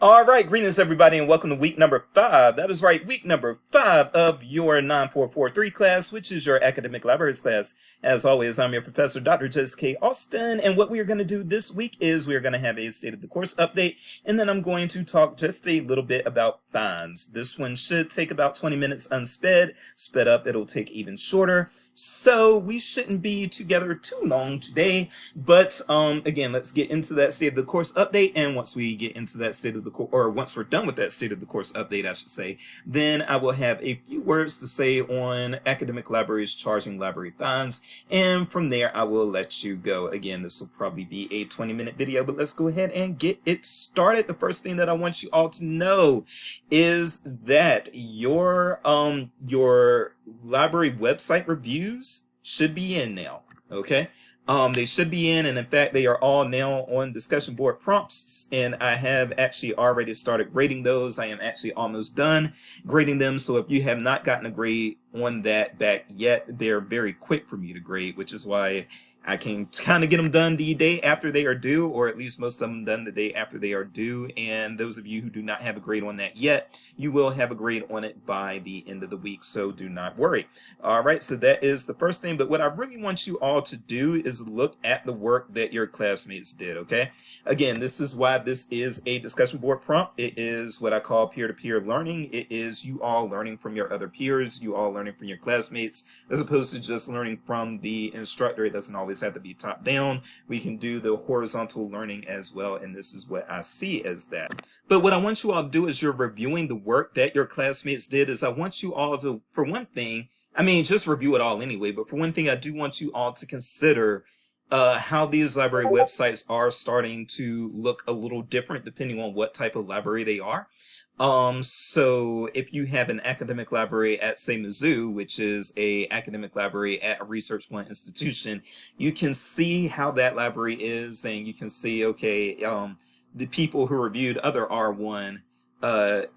All right, greetings everybody, and welcome to week number 5. That is right, week number 5 of your 9443 class, which is your academic libraries class. As always, I'm your professor, Dr. Jess K. Austin, and what we are going to do this week is we are going to have a state of the course update, and then I'm going to talk just a little bit about fines. This one should take about 20 minutes unsped. Sped up, it'll take even shorter. So we shouldn't be together too long today, but again, let's get into that state of the course update. And once we get into that state of the course, or once we're done with that state of the course update, I should say, then I will have a few words to say on academic libraries charging library fines, and from there I will let you go. Again, this will probably be a 20-minute video, but let's go ahead and get it started. The first thing that I want you all to know is that your library website reviews should be in now. Okay, they should be in, and in fact they are all now on discussion board prompts, and I have actually already started grading those. I am actually almost done grading them, so if you have not gotten a grade on that back yet, they're very quick for me to grade, which is why I can kind of get them done the day after they are due, or at least most of them done the day after they are due. And those of you who do not have a grade on that yet, you will have a grade on it by the end of the week, so do not worry. All right, so that is the first thing. But what I really want you all to do is look at the work that your classmates did, okay? Again, this is why this is a discussion board prompt. It is what I call peer-to-peer learning. It is you all learning from your other peers, you all learning from your classmates, as opposed to just learning from the instructor. It doesn't always have to be top down. We can do the horizontal learning as well, and this is what I see as that. But what I want you all to do as you're reviewing the work that your classmates did is I want you all to, for one thing, I mean, just review it all anyway, but for one thing, I do want you all to consider how these library websites are starting to look a little different depending on what type of library they are. So if you have an academic library at, say, Mizzou, which is a academic library at a Research One institution, you can see how that library is, and you can see, okay, the people who reviewed other R1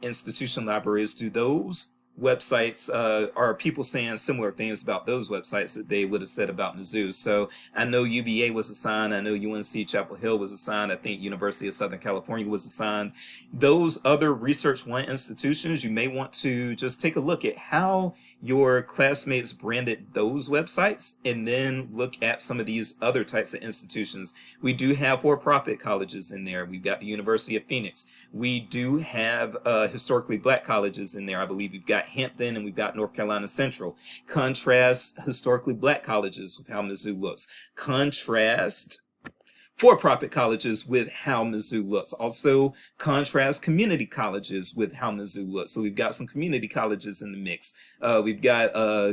institution libraries, do those websites, are people saying similar things about those websites that they would have said about Mizzou? So I know UVA was assigned, I know UNC Chapel Hill was assigned, I think University of Southern California was assigned. Those other Research One institutions, you may want to just take a look at how your classmates branded those websites, and then look at some of these other types of institutions. We do have for-profit colleges in there. We've got the University of Phoenix. We do have historically black colleges in there. I believe we've got Hampton and we've got North Carolina Central. Contrast historically black colleges with how Mizzou looks. Contrast for-profit colleges with how Mizzou looks. Also contrast community colleges with how Mizzou looks. So we've got some community colleges in the mix. We've got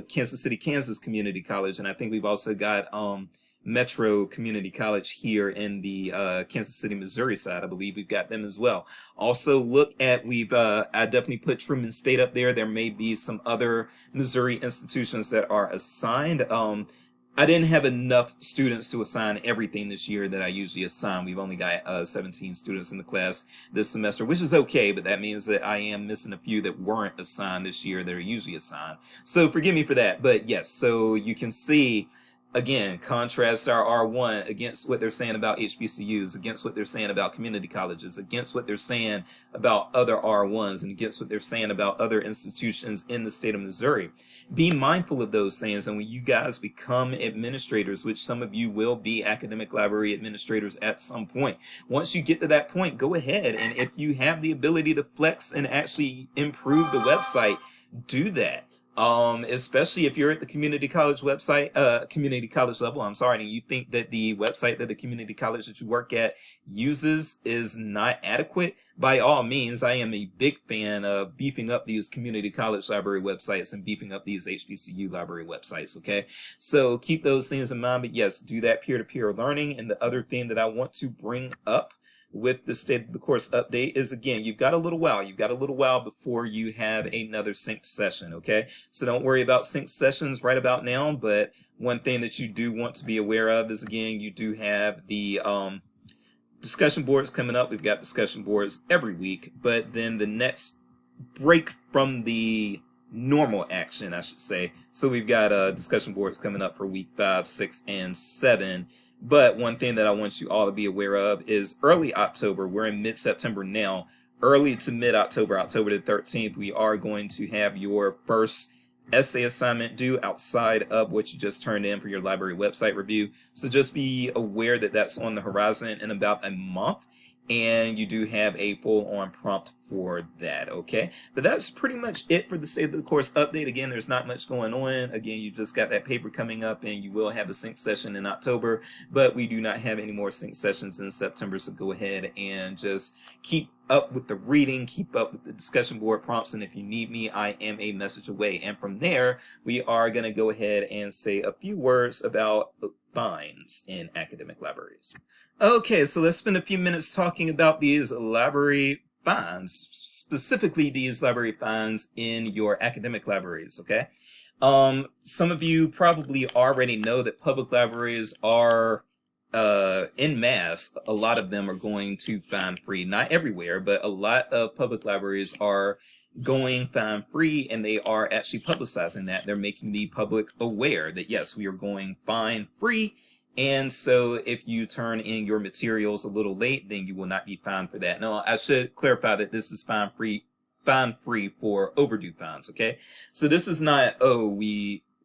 Kansas City, Kansas Community College, and I think we've also got Metro Community College here in the Kansas City, Missouri side. I believe we've got them as well. Also look at, I definitely put Truman State up there. There may be some other Missouri institutions that are assigned. I didn't have enough students to assign everything this year that I usually assign. We've only got 17 students in the class this semester, which is okay, but that means that I am missing a few that weren't assigned this year that are usually assigned. So forgive me for that. But yes, so you can see, again, contrast our R1 against what they're saying about HBCUs, against what they're saying about community colleges, against what they're saying about other R1s, and against what they're saying about other institutions in the state of Missouri. Be mindful of those things, and when you guys become administrators, which some of you will be academic library administrators at some point, once you get to that point, go ahead, and if you have the ability to flex and actually improve the website, do that. Especially if you're at the community college website, community college level, I'm sorry, and you think that the website that the community college that you work at uses is not adequate, by all means, I am a big fan of beefing up these community college library websites and beefing up these HBCU library websites, okay? So keep those things in mind, but yes, do that peer-to-peer learning. And the other thing that I want to bring up with the state of the course update is, again, you've got a little while before you have another sync session, okay? So don't worry about sync sessions right about now, but one thing that you do want to be aware of is, again, you do have the discussion boards coming up. We've got discussion boards every week, but then the next break from the normal action, I should say. So we've got discussion boards coming up for week 5, 6, and 7. But one thing that I want you all to be aware of is early October, we're in mid-September now, early to mid-October, October the 13th, we are going to have your first essay assignment due outside of what you just turned in for your library website review. So just be aware that that's on the horizon in about a month, and you do have a full-on prompt for that, okay? But that's pretty much it for the State of the Course update. Again, there's not much going on. Again, you just got that paper coming up, and you will have a sync session in October, but we do not have any more sync sessions in September, so go ahead and just keep up with the reading, keep up with the discussion board prompts, and if you need me, I am a message away. And from there, we are going to go ahead and say a few words about fines in academic libraries. Okay, so let's spend a few minutes talking about these library fines, specifically these library fines in your academic libraries, okay? Some of you probably already know that public libraries are en masse, a lot of them are going to fine free. Not everywhere, but a lot of public libraries are going fine free, and they are actually publicizing that. They're making the public aware that yes, we are going fine free. And so if you turn in your materials a little late, then you will not be fined for that. Now, I should clarify that this is fine free for overdue fines, okay? So this is not, oh,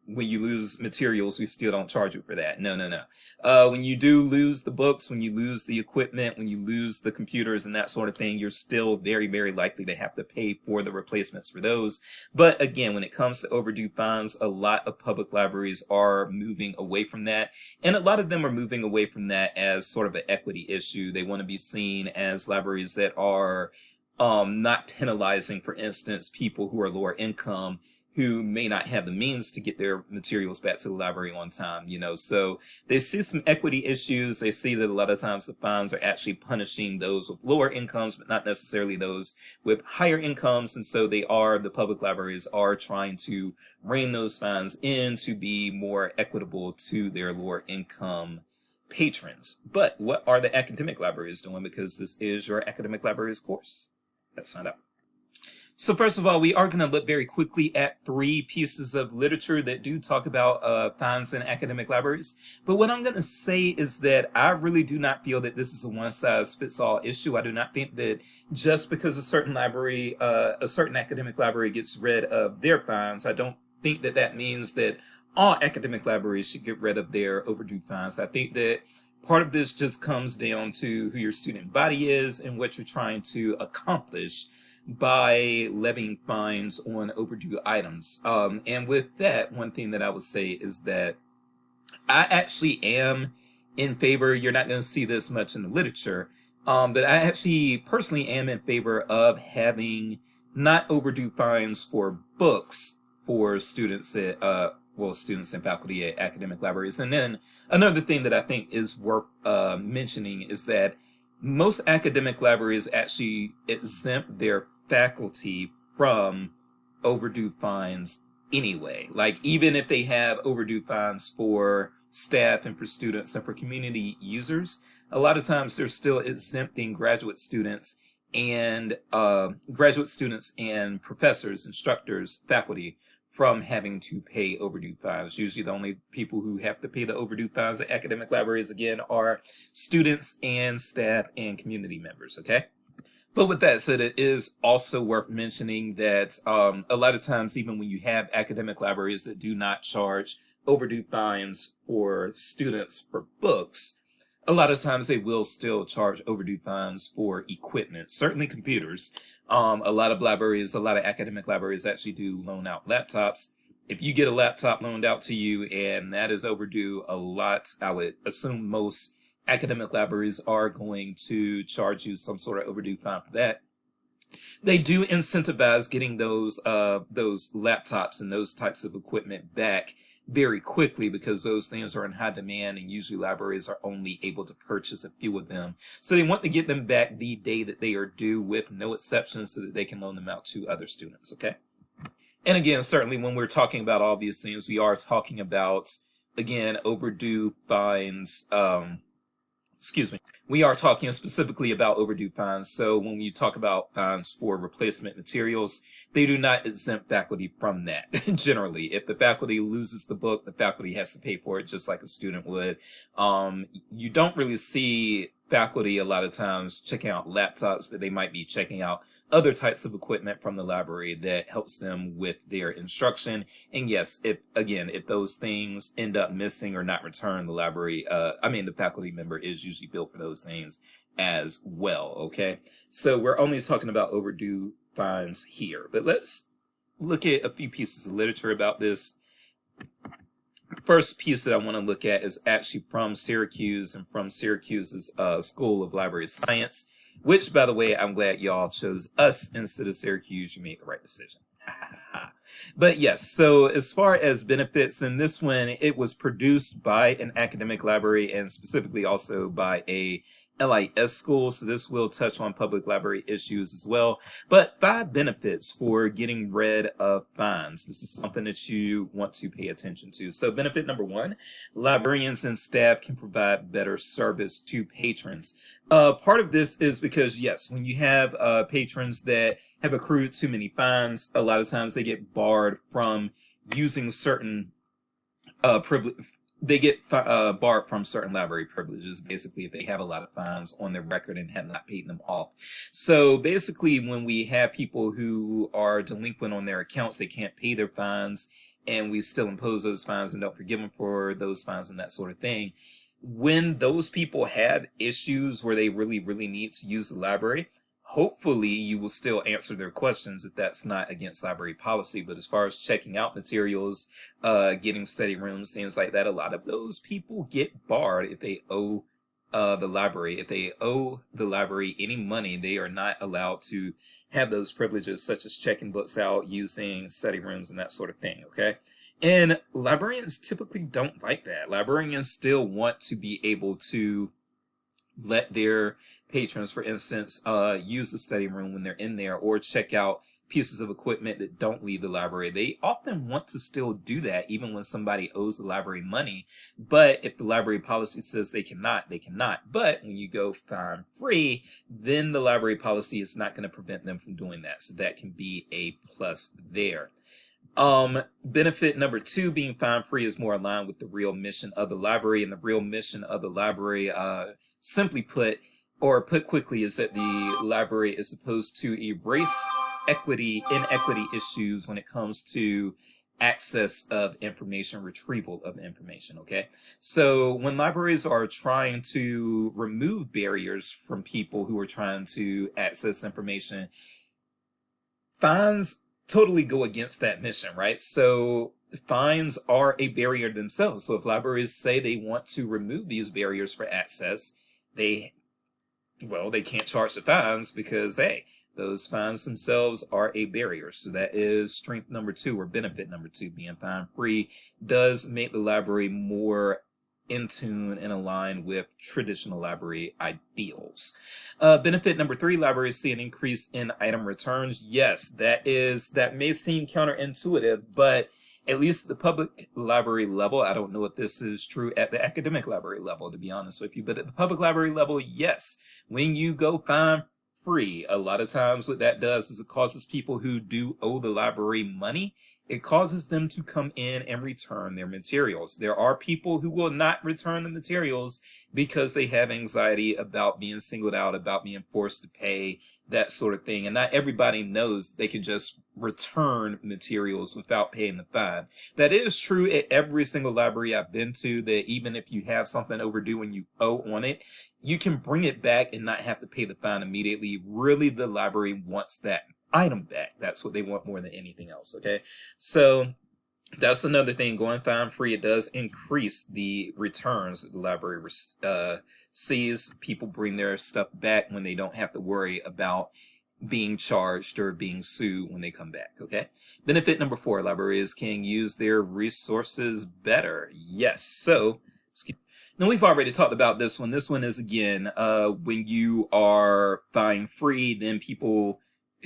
when you lose materials, we still don't charge you for that. No, no, no. When you do lose the books, when you lose the equipment, when you lose the computers and that sort of thing, you're still very, very likely to have to pay for the replacements for those. But again, when it comes to overdue fines, a lot of public libraries are moving away from that. And a lot of them are moving away from that as sort of an equity issue. They want to be seen as libraries that are not penalizing, for instance, people who are lower income, who may not have the means to get their materials back to the library on time, you know. So they see some equity issues. They see that a lot of times the fines are actually punishing those with lower incomes, but not necessarily those with higher incomes. And so the public libraries are trying to rein those fines in to be more equitable to their lower income patrons. But what are the academic libraries doing? Because this is your academic libraries course. Let's find out. So first of all, we are going to look very quickly at 3 pieces of literature that do talk about fines in academic libraries. But what I'm going to say is that I really do not feel that this is a one-size-fits-all issue. I do not think that just because a certain library, a certain academic library gets rid of their fines, I don't think that that means that all academic libraries should get rid of their overdue fines. I think that part of this just comes down to who your student body is and what you're trying to accomplish by levying fines on overdue items. And with that, one thing that I would say is that I actually am in favor, you're not going to see this much in the literature, but I actually personally am in favor of having not overdue fines for books for students at, students and faculty at academic libraries. And then another thing that I think is worth mentioning is that most academic libraries actually exempt their faculty from overdue fines anyway. Like, even if they have overdue fines for staff and for students and for community users, a lot of times they're still exempting graduate students and professors, instructors, faculty from having to pay overdue fines. Usually the only people who have to pay the overdue fines at academic libraries, again, are students and staff and community members, okay? But with that said, it is also worth mentioning that a lot of times, even when you have academic libraries that do not charge overdue fines for students for books, a lot of times they will still charge overdue fines for equipment, certainly computers. A lot of academic libraries actually do loan out laptops. If you get a laptop loaned out to you and that is overdue a lot, I would assume most academic libraries are going to charge you some sort of overdue fine for that. They do incentivize getting those laptops and those types of equipment back very quickly because those things are in high demand, and usually libraries are only able to purchase a few of them. So they want to get them back the day that they are due with no exceptions so that they can loan them out to other students, okay? And again, certainly when we're talking about all these things, we are talking about, again, overdue fines, we are talking specifically about overdue fines. So when we talk about fines for replacement materials, they do not exempt faculty from that. Generally, if the faculty loses the book, the faculty has to pay for it just like a student would. You don't really see faculty a lot of times checking out laptops, but they might be checking out other types of equipment from the library that helps them with their instruction. And yes, if those things end up missing or not returned, the library, the faculty member is usually billed for those things as well. Okay, so we're only talking about overdue fines here, but let's look at a few pieces of literature about this. First piece that I want to look at is actually from Syracuse and from Syracuse's School of Library Science, which, by the way, I'm glad y'all chose us instead of Syracuse. You made the right decision. But yes, so as far as benefits in this one, it was produced by an academic library and specifically also by a LIS school, so this will touch on public library issues as well. But 5 benefits for getting rid of fines. This is something that you want to pay attention to. So benefit number 1, librarians and staff can provide better service to patrons. Part of this is because, yes, when you have patrons that have accrued too many fines, a lot of times they get barred from using certain privilege. They get barred from certain library privileges, basically, if they have a lot of fines on their record and have not paid them off. So basically, when we have people who are delinquent on their accounts, they can't pay their fines, and we still impose those fines and don't forgive them for those fines and that sort of thing. When those people have issues where they really, really need to use the library, hopefully you will still answer their questions if that's not against library policy. But as far as checking out materials, getting study rooms, things like that, a lot of those people get barred if they owe the library. If they owe the library any money, they are not allowed to have those privileges, such as checking books out, using study rooms, and that sort of thing, okay? And librarians typically don't like that. Librarians still want to be able to let their patrons, for instance, use the study room when they're in there, or check out pieces of equipment that don't leave the library. They often want to still do that even when somebody owes the library money. But if the library policy says they cannot, they cannot. But when you go fine free, then the library policy is not going to prevent them from doing that. So that can be a plus there. Benefit number 2, being fine free, is more aligned with the real mission of the library. And the real mission of the library, simply put, or put quickly, is that the library is supposed to erase inequity issues when it comes to access of information, retrieval of information, okay? So when libraries are trying to remove barriers from people who are trying to access information, fines totally go against that mission, right? So fines are a barrier themselves. So if libraries say they want to remove these barriers for access, they can't charge the fines because, hey, those fines themselves are a barrier. So that is strength number 2, or benefit number 2. Being fine free does make the library more in tune and aligned with traditional library ideals. Benefit number 3, libraries see an increase in item returns. Yes, that may seem counterintuitive, but at least at the public library level, I don't know if this is true at the academic library level, to be honest with you, but at the public library level, yes. When you go fine free, a lot of times what that does is it causes people who do owe the library money, it causes them to come in and return their materials. There are people who will not return the materials because they have anxiety about being singled out, about being forced to pay, that sort of thing. And not everybody knows they can just return materials without paying the fine. That is true at every single library I've been to, that even if you have something overdue and you owe on it, you can bring it back and not have to pay the fine immediately. Really, the library wants that item back. That's what they want more than anything else, okay? So that's another thing. Going fine free, it does increase the returns that the library sees. People bring their stuff back when they don't have to worry about being charged or being sued when they come back, okay? Benefit number 4, libraries can use their resources better. Yes, so now we've already talked about this one. This one is, again, when you are fine free, then people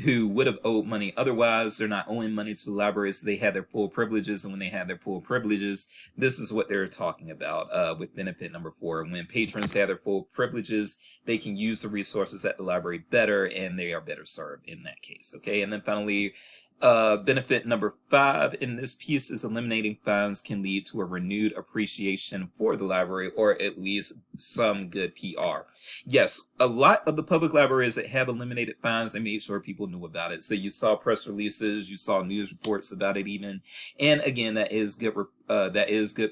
who would have owed money otherwise, they're not owing money to the library, so they have their full privileges. And when they have their full privileges, this is what they're talking about with benefit number 4. When patrons have their full privileges, they can use the resources at the library better, and they are better served in that case, okay? And then finally, Benefit number 5 in this piece is eliminating fines can lead to a renewed appreciation for the library, or at least some good PR. Yes, a lot of the public libraries that have eliminated fines, they made sure people knew about it. So you saw press releases, you saw news reports about it even. And again, that is good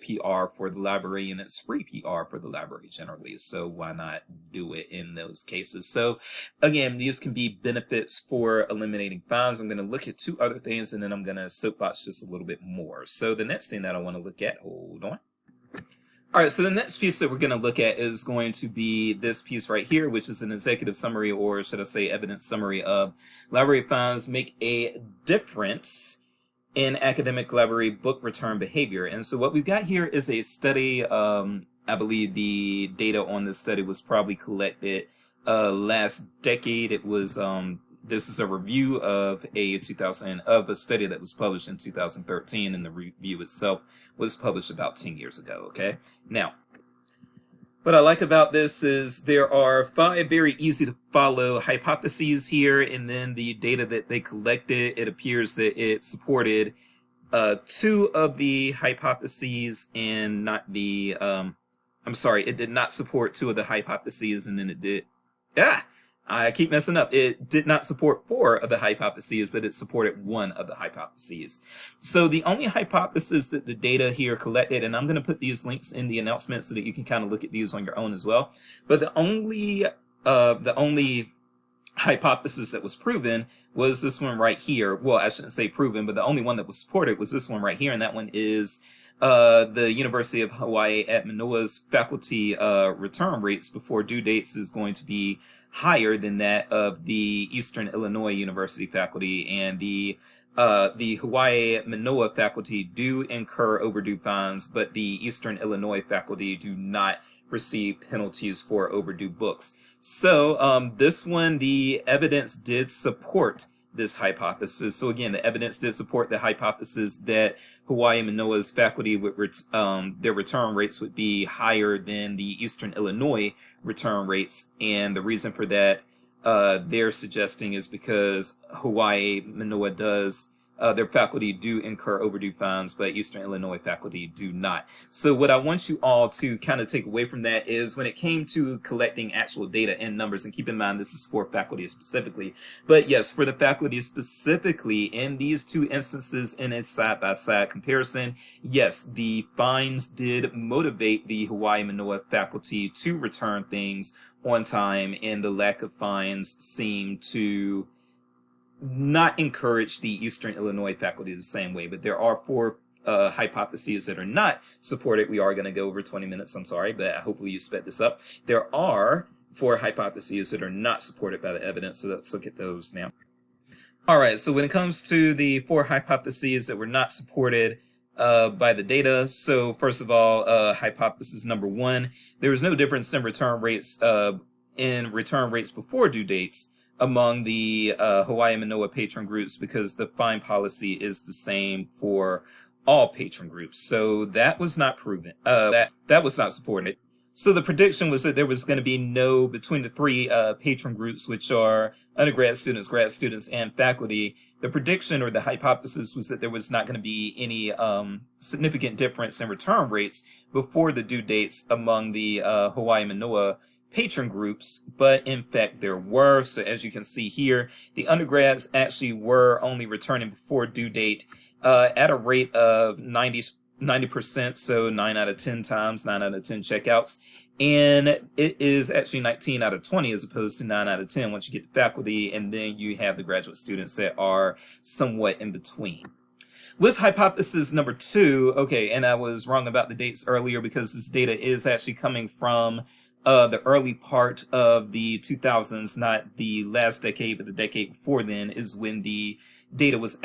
PR for the library, and it's free PR for the library generally. So why not do it in those cases? So again, these can be benefits for eliminating fines. I'm going to look at 2 other things, and then I'm going to soapbox just a little bit more. So the next thing that I want to look at, hold on. All right, so the next piece that we're going to look at is going to be this piece right here, which is an executive summary, or should I say evidence summary of library fines make a difference in academic library book return behavior. And so what we've got here is a study. I believe the data on this study was probably collected last decade. It was this is a review of a study that was published in 2013, and the review itself was published about 10 years ago. Okay, now what I like about this is there are 5 very easy to follow hypotheses here, and then the data that they collected, it appears that it supported 2 of the hypotheses and not the I'm sorry, it did not support 2 of the hypotheses, and then it did I keep messing up. It did not support 4 of the hypotheses, but it supported 1 of the hypotheses. So the only hypothesis that the data here collected, and I'm going to put these links in the announcement so that you can kind of look at these on your own as well. But the only hypothesis that was proven was this one right here. Well, I shouldn't say proven, but the only one that was supported was this one right here, and that one is the University of Hawaii at Manoa's faculty return rates before due dates is going to be higher than that of the Eastern Illinois University faculty, and the Hawaii Manoa faculty do incur overdue fines, but the Eastern Illinois faculty do not receive penalties for overdue books. So this one, the evidence did support this hypothesis. So again, the evidence did support the hypothesis that Hawaii Manoa's faculty would their return rates would be higher than the Eastern Illinois return rates, and the reason for that they're suggesting is because Hawaii Manoa does their faculty do incur overdue fines, but Eastern Illinois faculty do not. So what I want you all to kind of take away from that is when it came to collecting actual data and numbers, and keep in mind this is for faculty specifically, but yes, for the faculty specifically, in these 2 instances in a side-by-side comparison, yes, the fines did motivate the Hawaii Manoa faculty to return things on time, and the lack of fines seemed to not encourage the Eastern Illinois faculty the same way. But there are 4 hypotheses that are not supported. We are going to go over 20 minutes, I'm sorry, but hopefully you sped this up. There are 4 hypotheses that are not supported by the evidence, so let's look at those now. All right, so when it comes to the 4 hypotheses that were not supported by the data, so first of all, hypothesis number 1, there was no difference in return rates before due dates among the Hawaii Manoa patron groups, because the fine policy is the same for all patron groups. So that was not proven. That was not supported. So the prediction was that there was going to be no, between the 3 patron groups, which are undergrad students, grad students, and faculty, the prediction or the hypothesis was that there was not going to be any significant difference in return rates before the due dates among the Hawaii Manoa patron groups, but in fact there were. So as you can see here, the undergrads actually were only returning before due date at a rate of 90%, so 9 out of 10 times, 9 out of 10 checkouts, and it is actually 19 out of 20 as opposed to 9 out of 10 once you get to faculty, and then you have the graduate students that are somewhat in between. With hypothesis number 2, okay, and I was wrong about the dates earlier because this data is actually coming from the early part of the 2000s, not the last decade, but the decade before then is when the data was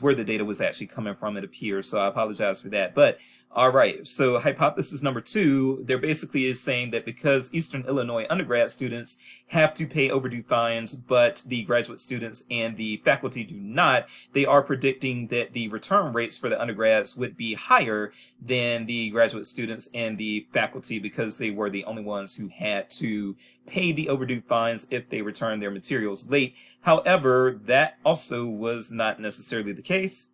where the data was actually coming from, it appears. So I apologize for that. But all right, so hypothesis number 2, they're basically is saying that because Eastern Illinois undergrad students have to pay overdue fines, but the graduate students and the faculty do not, they are predicting that the return rates for the undergrads would be higher than the graduate students and the faculty because they were the only ones who had to pay the overdue fines if they return their materials late. However, that also was not necessarily the case.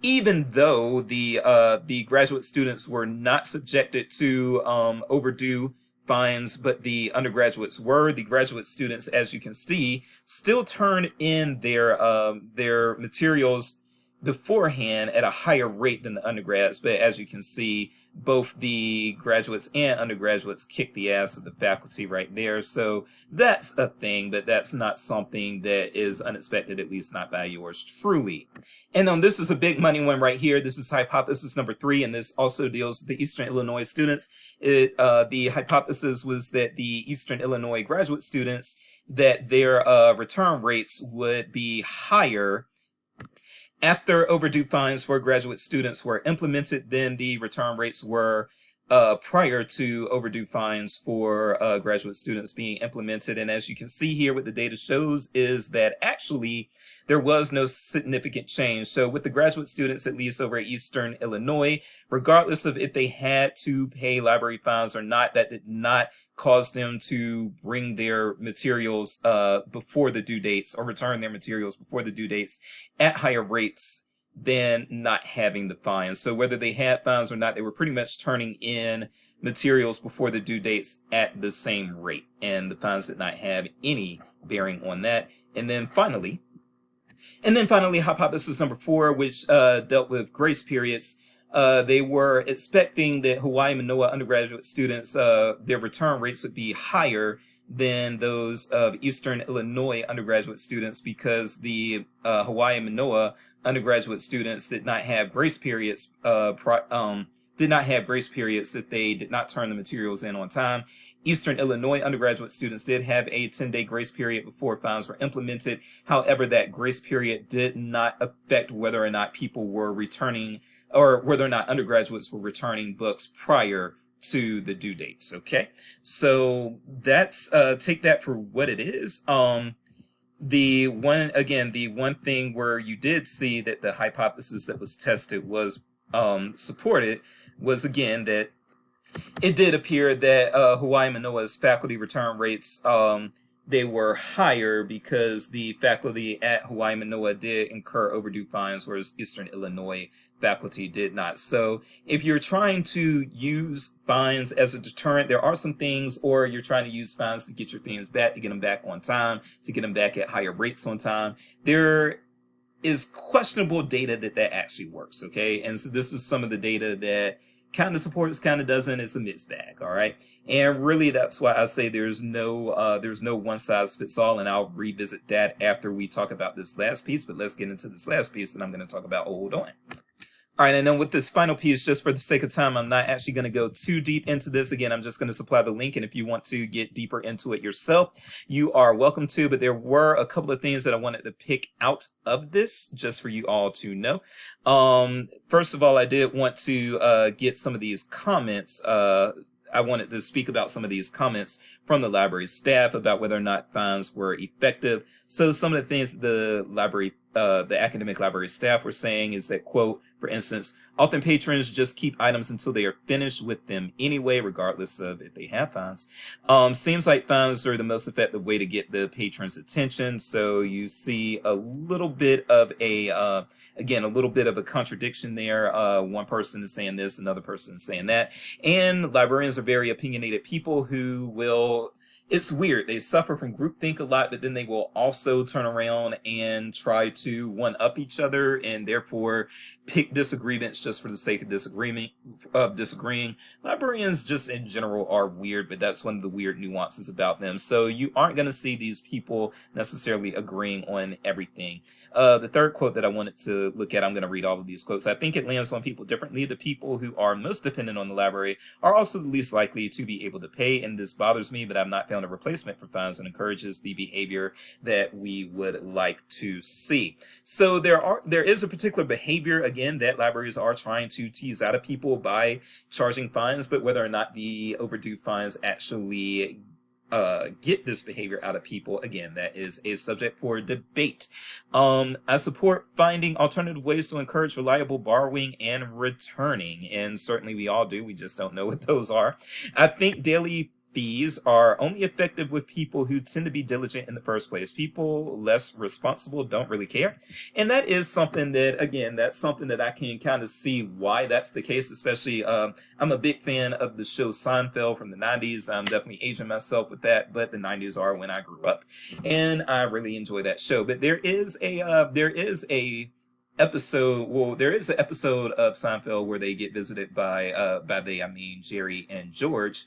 Even though the graduate students were not subjected to overdue fines, but the undergraduates were. The graduate students, as you can see, still turn in their materials beforehand at a higher rate than the undergrads. But as you can see, both the graduates and undergraduates kick the ass of the faculty right there. So that's a thing, but that's not something that is unexpected, at least not by yours truly. And this is a big money one right here. This is hypothesis number 3, and this also deals with the Eastern Illinois students. The hypothesis was that the Eastern Illinois graduate students, that their return rates would be higher after overdue fines for graduate students were implemented than the return rates were prior to overdue fines for graduate students being implemented. And as you can see here, what the data shows is that actually there was no significant change. So with the graduate students, at least over at Eastern Illinois, regardless of if they had to pay library fines or not, that did not cause them to bring their materials before the due dates or return their materials before the due dates at higher rates than not having the fines. So whether they had fines or not, they were pretty much turning in materials before the due dates at the same rate, and the fines did not have any bearing on that. And then finally, hypothesis number 4, which dealt with grace periods. They were expecting that Hawaii Manoa undergraduate students, their return rates would be higher than those of Eastern Illinois undergraduate students, because the Hawaii Manoa undergraduate students did not have grace periods if they did not turn the materials in on time. Eastern Illinois undergraduate students did have a 10-day grace period before fines were implemented. However, that grace period did not affect whether or not people were returning, or whether or not undergraduates were returning books prior to the due dates. Okay, so that's take that for what it is. The one thing where you did see that the hypothesis that was tested was supported was, again, that it did appear that Hawaii Manoa's faculty return rates, they were higher because the faculty at Hawaii Manoa did incur overdue fines, whereas Eastern Illinois faculty did not. So if you're trying to use fines as a deterrent, there are some things, or you're trying to use fines to get your things back, to get them back on time, to get them back at higher rates on time, there is questionable data that actually works, okay? And so this is some of the data that kind of supports, kind of doesn't. It's a mixed bag, all right? And really, that's why I say there's no one size fits all, and I'll revisit that after we talk about this last piece. But let's get into this last piece, and I'm going to talk about hold on. All right, and then with this final piece, just for the sake of time, I'm not actually going to go too deep into this. Again, I'm just going to supply the link, and if you want to get deeper into it yourself, you are welcome to. But there were a couple of things that I wanted to pick out of this just for you all to know. First of all, I did want to get some of these comments. I wanted to speak about some of these comments from the library staff about whether or not fines were effective. So some of the things the academic library staff were saying is that, quote, for instance, often patrons just keep items until they are finished with them anyway, regardless of if they have fines. Seems like fines are the most effective way to get the patron's attention. So you see a little bit of a contradiction there. One person is saying this, another person is saying that. And librarians are very opinionated people who will, it's weird. They suffer from groupthink a lot, but then they will also turn around and try to one-up each other, and therefore pick disagreements just for the sake of disagreeing. Librarians just in general are weird, but that's one of the weird nuances about them. So you aren't going to see these people necessarily agreeing on everything. The third quote that I wanted to look at, I'm going to read all of these quotes. I think it lands on people differently. The people who are most dependent on the library are also the least likely to be able to pay, and this bothers me, but I've not found a replacement for fines, and encourages the behavior that we would like to see. So there is a particular behavior, again, that libraries are trying to tease out of people by charging fines, but whether or not the overdue fines actually get this behavior out of people, again, that is a subject for debate. I support finding alternative ways to encourage reliable borrowing and returning, and certainly we all do. We just don't know what those are. I think daily fees are only effective with people who tend to be diligent in the first place. People less responsible don't really care. And that is something that, again, that's something that I can kind of see why that's the case, especially I'm a big fan of the show Seinfeld from the 90s. I'm definitely aging myself with that, but the 90s are when I grew up. And I really enjoy that show. But there is a episode, well, there is an episode of Seinfeld where they get visited by they, I mean Jerry and George,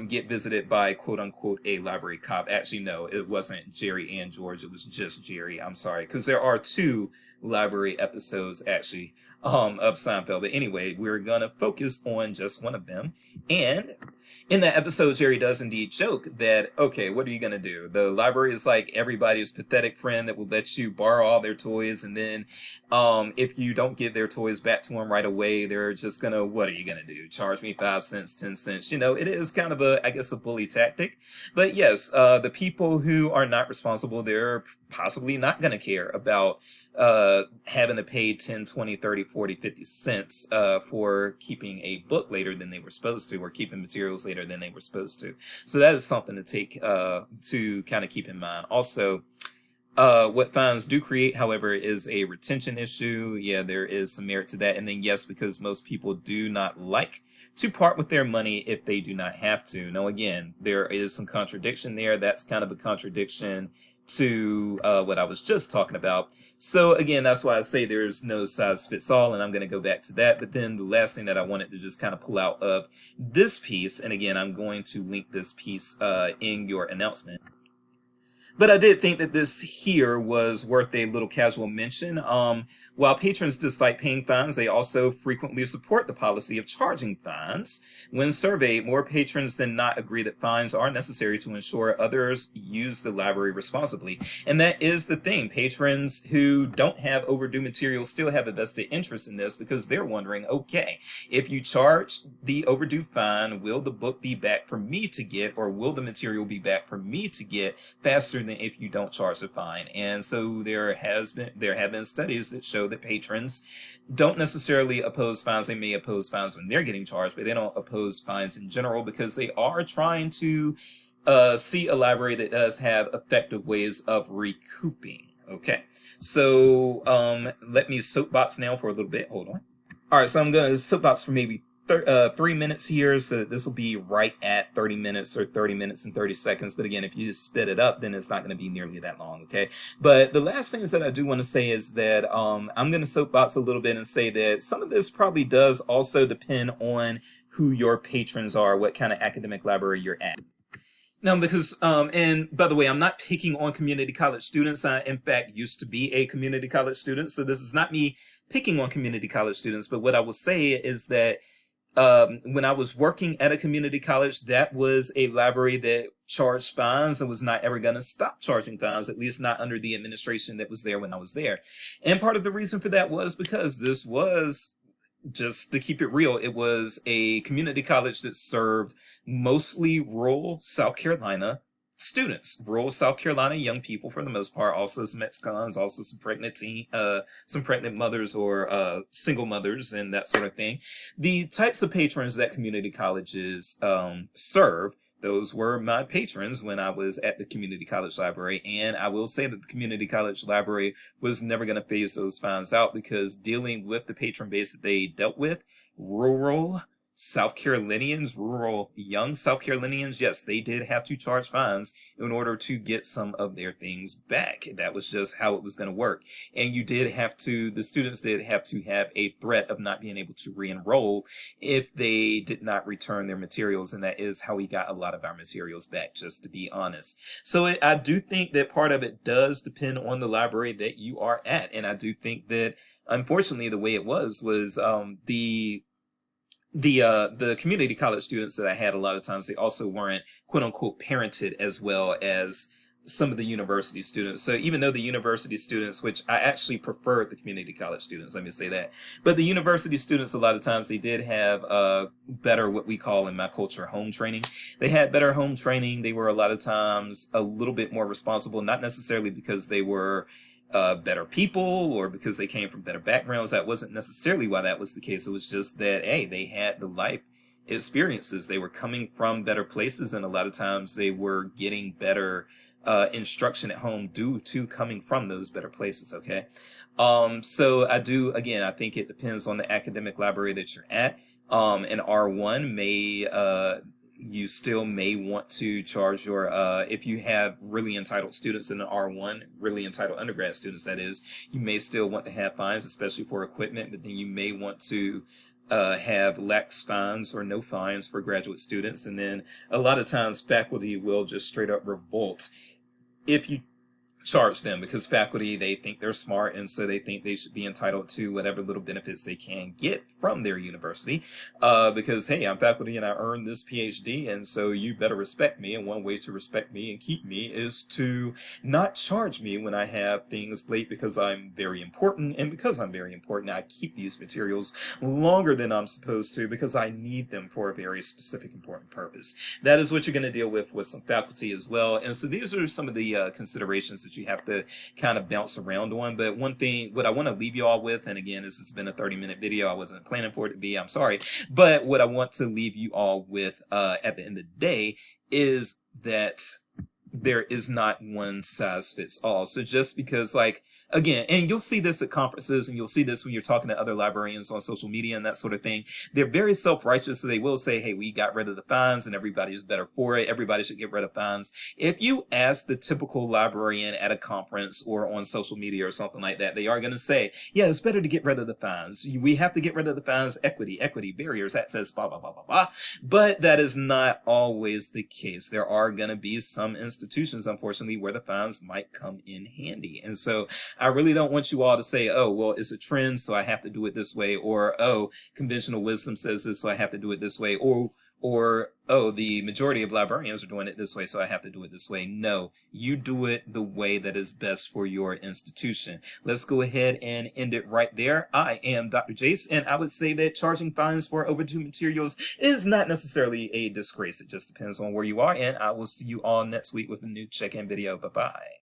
get visited by quote unquote a library cop. Actually, no, it wasn't Jerry and George. It was just Jerry. I'm sorry, because there are two library episodes actually of Seinfeld. But anyway, we're gonna focus on just one of them. And in that episode, Jerry does indeed joke that, okay, what are you gonna do? The library is like everybody's pathetic friend that will let you borrow all their toys, and then if you don't give their toys back to them right away, they're just gonna, what are you gonna do? Charge me 5 cents, 10 cents? You know, it is kind of a, I guess, a bully tactic. But yes, the people who are not responsible, they're possibly not gonna care about having to pay 10, 20, 30, 40, 50 cents for keeping a book later than they were supposed to, or keeping materials later than they were supposed to. So that is something to take to kind of keep in mind. Also, what fines do create, however, is a retention issue. Yeah, there is some merit to that. And then, yes, because most people do not like to part with their money if they do not have to. Now, again, there is some contradiction there. That's kind of a contradiction to what I was just talking about. So again, that's why I say there's no size fits all, and I'm going to go back to that. But then the last thing that I wanted to just kind of pull out of this piece, and again, I'm going to link this piece in your announcement. But I did think that this here was worth a little casual mention. While patrons dislike paying fines, they also frequently support the policy of charging fines. When surveyed, more patrons than not agree that fines are necessary to ensure others use the library responsibly. And that is the thing. Patrons who don't have overdue materials still have a vested interest in this, because they're wondering, okay, if you charge the overdue fine, will the book be back for me to get, or will the material be back for me to get faster than if you don't charge the fine? And so there have been studies that show that patrons don't necessarily oppose fines. They may oppose fines when they're getting charged, but they don't oppose fines in general, because they are trying to see a library that does have effective ways of recouping. Okay, so let me soapbox now for a little bit. Hold on. All right, so I'm going to soapbox for maybe 3 minutes here, so this will be right at 30 minutes or 30 minutes and 30 seconds. But again, if you just spit it up, then it's not going to be nearly that long, okay? But the last things that I do want to say is that I'm going to soapbox a little bit and say that some of this probably does also depend on who your patrons are, what kind of academic library you're at. No, because, and by the way, I'm not picking on community college students. I, in fact, used to be a community college student, so this is not me picking on community college students. But what I will say is that when I was working at a community college, that was a library that charged fines and was not ever going to stop charging fines, at least not under the administration that was there when I was there. And part of the reason for that was because this was, just to keep it real, it was a community college that served mostly rural South Carolina students, rural South Carolina young people for the most part, also some ex-cons, also some pregnant mothers or single mothers and that sort of thing. The types of patrons that community colleges serve, those were my patrons when I was at the community college library. And I will say that the community college library was never going to phase those fines out, because dealing with the patron base that they dealt with, rural South Carolinians, rural young South Carolinians, yes, they did have to charge fines in order to get some of their things back. That was just how it was going to work. And you did have to, the students did have to have a threat of not being able to re-enroll if they did not return their materials. And that is how we got a lot of our materials back, just to be honest. So I do think that part of it does depend on the library that you are at. And I do think that, unfortunately, the way it was the community college students that I had, a lot of times they also weren't quote unquote parented as well as some of the university students. So even though the university students, which I actually preferred the community college students, let me say that, but the university students, a lot of times they did have better, what we call in my culture, home training. They had better home training. They were a lot of times a little bit more responsible, not necessarily because they were better people or because they came from better backgrounds. That wasn't necessarily why that was the case. It was just that, hey, they had the life experiences. They were coming from better places, and a lot of times they were getting better instruction at home due to coming from those better places. Okay. So again, I think it depends on the academic library that you're at. An R1 may, you still may want to charge your, if you have really entitled students in an R1, really entitled undergrad students, that is, you may still want to have fines, especially for equipment, but then you may want to have lax fines or no fines for graduate students. And then a lot of times faculty will just straight up revolt if you charge them, because faculty, they think they're smart, and so they think they should be entitled to whatever little benefits they can get from their university, because hey, I'm faculty and I earned this PhD, and so you better respect me. And one way to respect me and keep me is to not charge me when I have things late, because I'm very important, and because I'm very important, I keep these materials longer than I'm supposed to because I need them for a very specific important purpose. That is what you're going to deal with some faculty as well. And so these are some of the considerations that you have to kind of bounce around on. But one thing, what I want to leave you all with, and again, this has been a 30-minute video. I wasn't planning for it to be, I'm sorry. But what I want to leave you all with at the end of the day is that there is not one size fits all. So just because, like, again, and you'll see this at conferences, and you'll see this when you're talking to other librarians on social media and that sort of thing. They're very self-righteous, so they will say, hey, we got rid of the fines and everybody is better for it. Everybody should get rid of fines. If you ask the typical librarian at a conference or on social media or something like that, they are going to say, yeah, it's better to get rid of the fines. We have to get rid of the fines, equity, barriers, access, blah, blah, blah, blah, blah. But that is not always the case. There are going to be some institutions, unfortunately, where the fines might come in handy. And so I really don't want you all to say, oh, well, it's a trend, so I have to do it this way, or, oh, conventional wisdom says this, so I have to do it this way, or, oh, the majority of librarians are doing it this way, so I have to do it this way. No, you do it the way that is best for your institution. Let's go ahead and end it right there. I am Dr. Jace, and I would say that charging fines for overdue materials is not necessarily a disgrace. It just depends on where you are, and I will see you all next week with a new check-in video. Bye-bye.